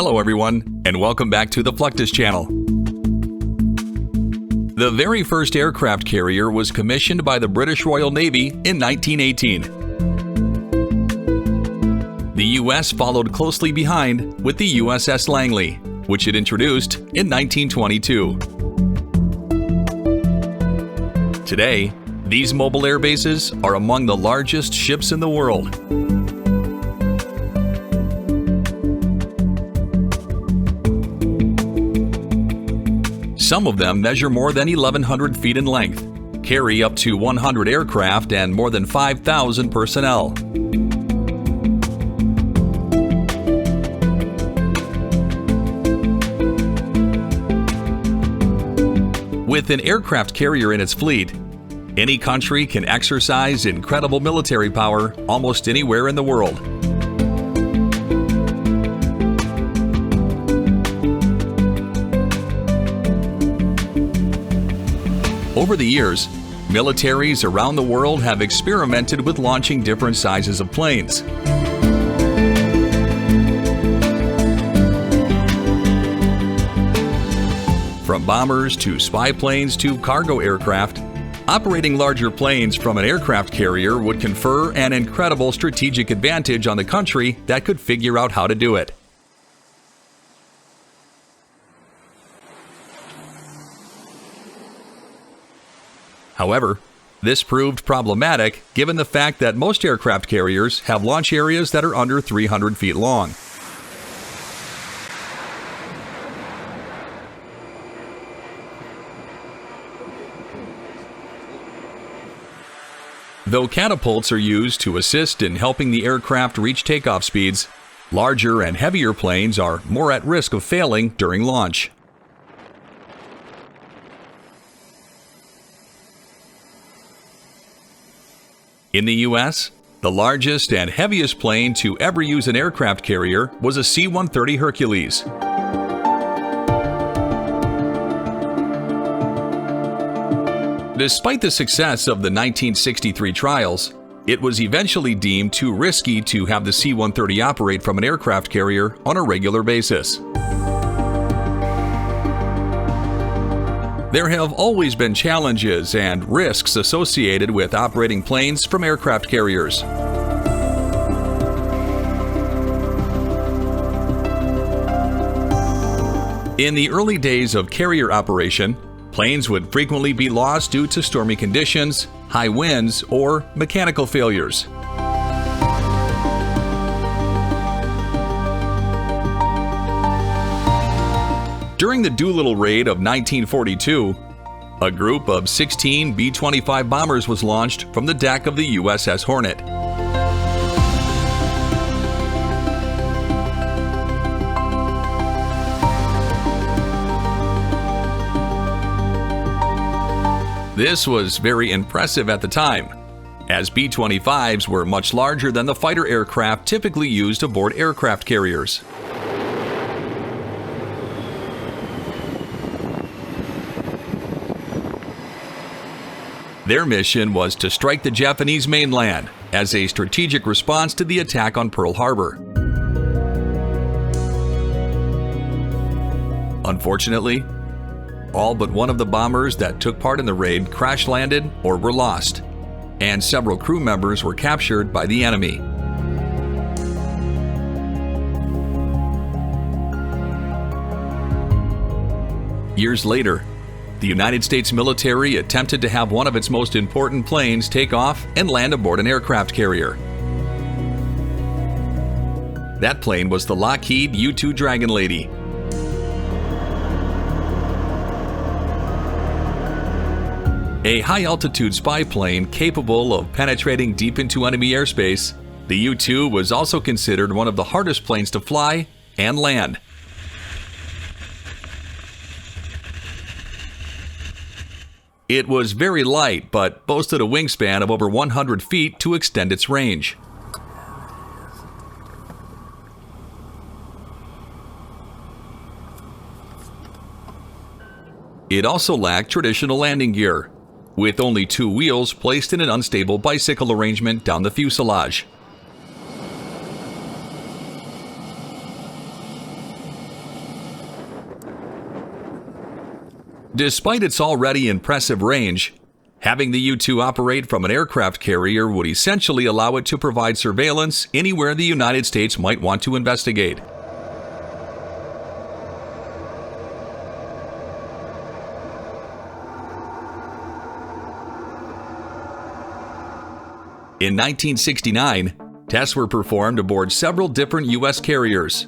Hello everyone, and welcome back to the Fluctus channel. The very first aircraft carrier was commissioned by the British Royal Navy in 1918. The U.S. followed closely behind with the USS Langley, which it introduced in 1922. Today, these mobile air bases are among the largest ships in the world. Some of them measure more than 1,100 feet in length, carry up to 100 aircraft and more than 5,000 personnel. With an aircraft carrier in its fleet, any country can exercise incredible military power almost anywhere in the world. Over the years, militaries around the world have experimented with launching different sizes of planes. From bombers to spy planes to cargo aircraft, operating larger planes from an aircraft carrier would confer an incredible strategic advantage on the country that could figure out how to do it. However, this proved problematic given the fact that most aircraft carriers have launch areas that are under 300 feet long. Though catapults are used to assist in helping the aircraft reach takeoff speeds, larger and heavier planes are more at risk of failing during launch. In the U.S., the largest and heaviest plane to ever use an aircraft carrier was a C-130 Hercules. Despite the success of the 1963 trials, it was eventually deemed too risky to have the C-130 operate from an aircraft carrier on a regular basis. There have always been challenges and risks associated with operating planes from aircraft carriers. In the early days of carrier operation, planes would frequently be lost due to stormy conditions, high winds, or mechanical failures. During the Doolittle raid of 1942, a group of 16 B-25 bombers was launched from the deck of the USS Hornet. This was very impressive at the time, as B-25s were much larger than the fighter aircraft typically used aboard aircraft carriers. Their mission was to strike the Japanese mainland as a strategic response to the attack on Pearl Harbor. Unfortunately, all but one of the bombers that took part in the raid crash-landed or were lost, and several crew members were captured by the enemy. Years later, the United States military attempted to have one of its most important planes take off and land aboard an aircraft carrier. That plane was the Lockheed U-2 Dragon Lady. A high-altitude spy plane capable of penetrating deep into enemy airspace, the U-2 was also considered one of the hardest planes to fly and land. It was very light, but boasted a wingspan of over 100 feet to extend its range. It also lacked traditional landing gear, with only two wheels placed in an unstable bicycle arrangement down the fuselage. Despite its already impressive range, having the U-2 operate from an aircraft carrier would essentially allow it to provide surveillance anywhere the United States might want to investigate. In 1969, tests were performed aboard several different U.S. carriers.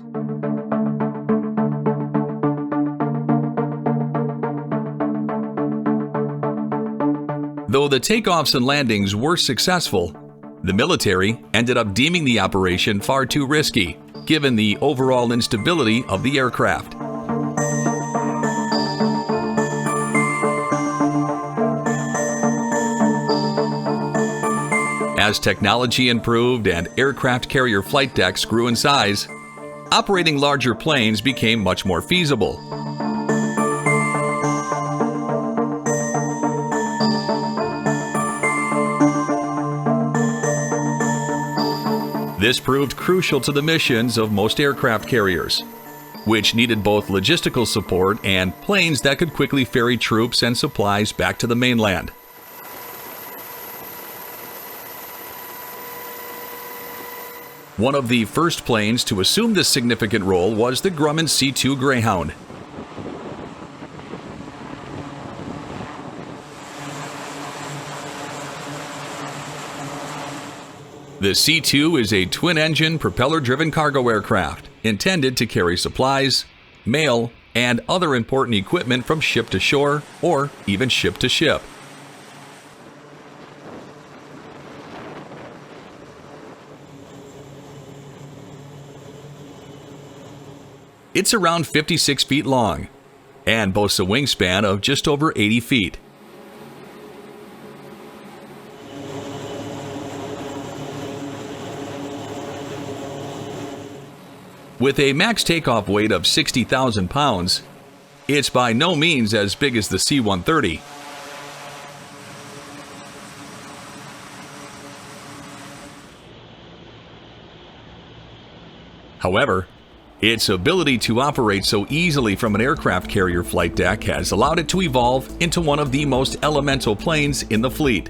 Though the takeoffs and landings were successful, the military ended up deeming the operation far too risky, given the overall instability of the aircraft. As technology improved and aircraft carrier flight decks grew in size, operating larger planes became much more feasible. This proved crucial to the missions of most aircraft carriers, which needed both logistical support and planes that could quickly ferry troops and supplies back to the mainland. One of the first planes to assume this significant role was the Grumman C-2 Greyhound. The C-2 is a twin-engine, propeller-driven cargo aircraft intended to carry supplies, mail, and other important equipment from ship to shore or even ship to ship. It's around 56 feet long and boasts a wingspan of just over 80 feet. With a max takeoff weight of 60,000 pounds, it's by no means as big as the C-130. However, its ability to operate so easily from an aircraft carrier flight deck has allowed it to evolve into one of the most elemental planes in the fleet.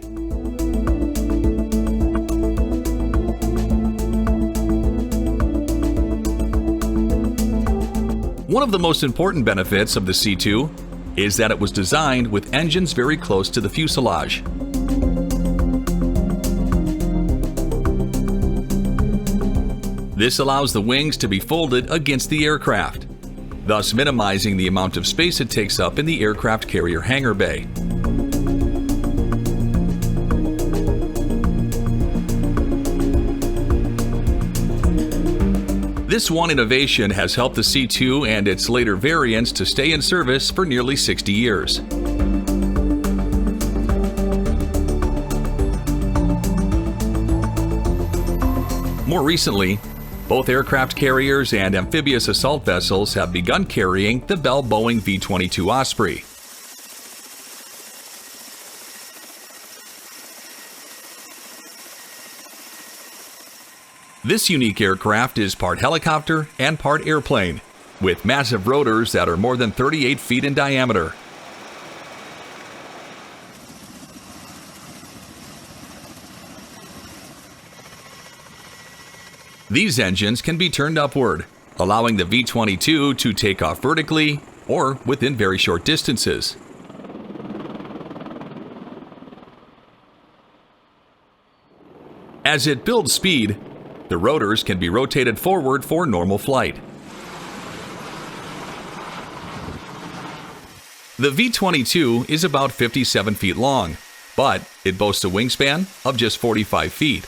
One of the most important benefits of the C-2 is that it was designed with engines very close to the fuselage. This allows the wings to be folded against the aircraft, thus minimizing the amount of space it takes up in the aircraft carrier hangar bay. This one innovation has helped the C-2 and its later variants to stay in service for nearly 60 years. More recently, both aircraft carriers and amphibious assault vessels have begun carrying the Bell Boeing V-22 Osprey. This unique aircraft is part helicopter and part airplane, with massive rotors that are more than 38 feet in diameter. These engines can be turned upward, allowing the V-22 to take off vertically or within very short distances. As it builds speed, the rotors can be rotated forward for normal flight. The V-22 is about 57 feet long, but it boasts a wingspan of just 45 feet.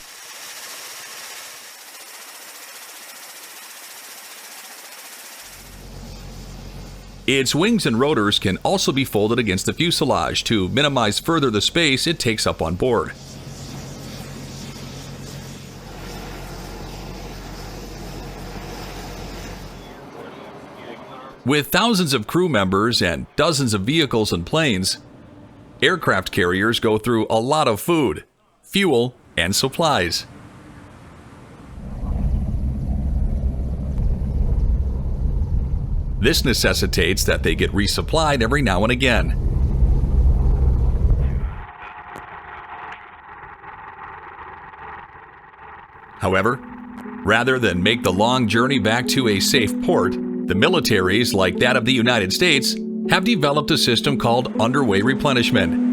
Its wings and rotors can also be folded against the fuselage to minimize further the space it takes up on board. With thousands of crew members and dozens of vehicles and planes, aircraft carriers go through a lot of food, fuel, and supplies. This necessitates that they get resupplied every now and again. However, rather than make the long journey back to a safe port, the militaries, like that of the United States, have developed a system called underway replenishment.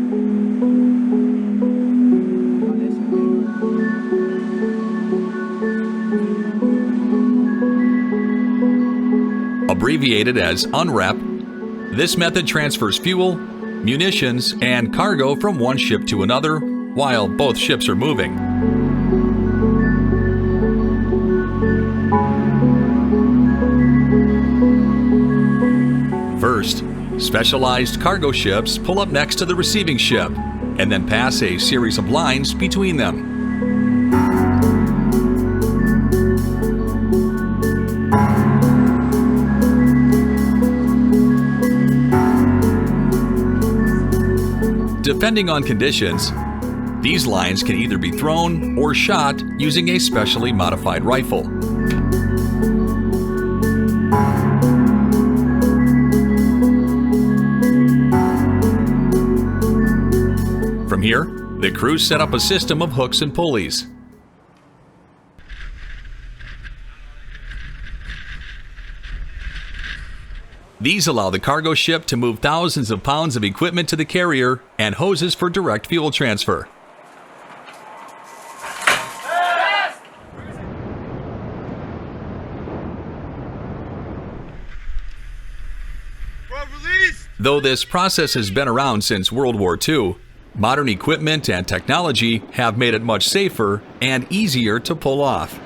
Abbreviated as UNREP, this method transfers fuel, munitions, and cargo from one ship to another while both ships are moving. First, specialized cargo ships pull up next to the receiving ship and then pass a series of lines between them. Depending on conditions, these lines can either be thrown or shot using a specially modified rifle. From here, the crews set up a system of hooks and pulleys. These allow the cargo ship to move thousands of pounds of equipment to the carrier and hoses for direct fuel transfer. Though this process has been around since World War II, modern equipment and technology have made it much safer and easier to pull off.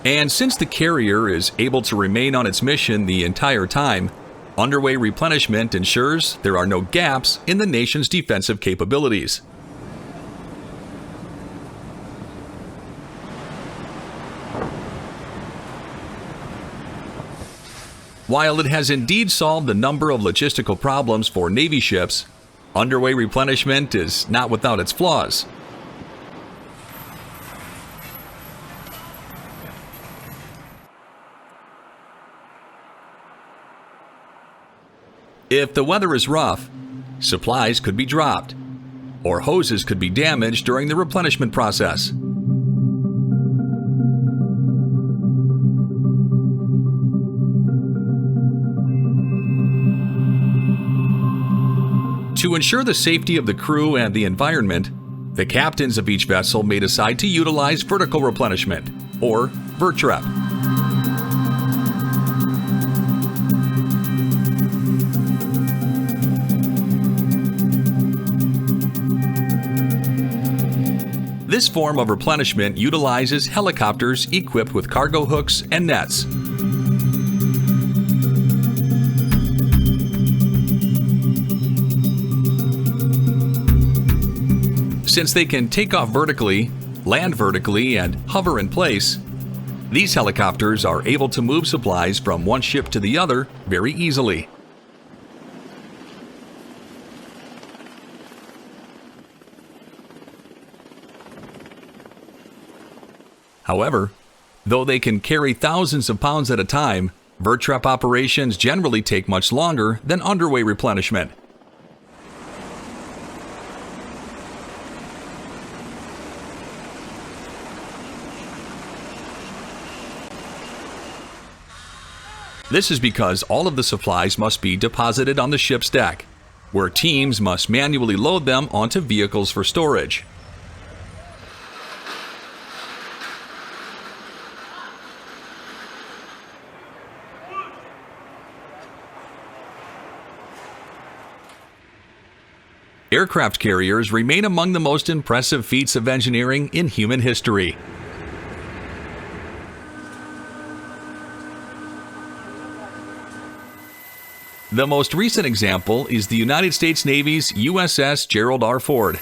And since the carrier is able to remain on its mission the entire time, underway replenishment ensures there are no gaps in the nation's defensive capabilities. While it has indeed solved a number of logistical problems for Navy ships, underway replenishment is not without its flaws. If the weather is rough, supplies could be dropped, or hoses could be damaged during the replenishment process. To ensure the safety of the crew and the environment, the captains of each vessel may decide to utilize vertical replenishment, or VerTrep. This form of replenishment utilizes helicopters equipped with cargo hooks and nets. Since they can take off vertically, land vertically, and hover in place, these helicopters are able to move supplies from one ship to the other very easily. However, though they can carry thousands of pounds at a time, VerTrep operations generally take much longer than underway replenishment. This is because all of the supplies must be deposited on the ship's deck, where teams must manually load them onto vehicles for storage. Aircraft carriers remain among the most impressive feats of engineering in human history. The most recent example is the United States Navy's USS Gerald R. Ford.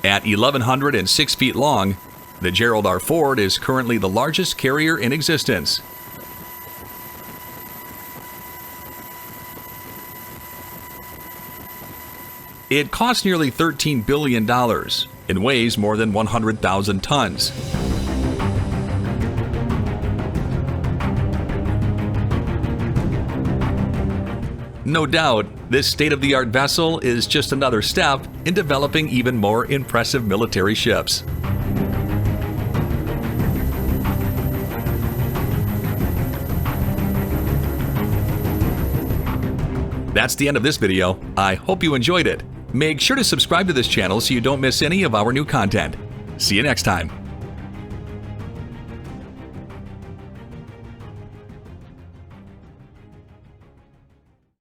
At 1,106 feet long, the Gerald R. Ford is currently the largest carrier in existence. It costs nearly $13 billion and weighs more than 100,000 tons. No doubt, this state-of-the-art vessel is just another step in developing even more impressive military ships. That's the end of this video. I hope you enjoyed it. Make sure to subscribe to this channel so you don't miss any of our new content. See you next time.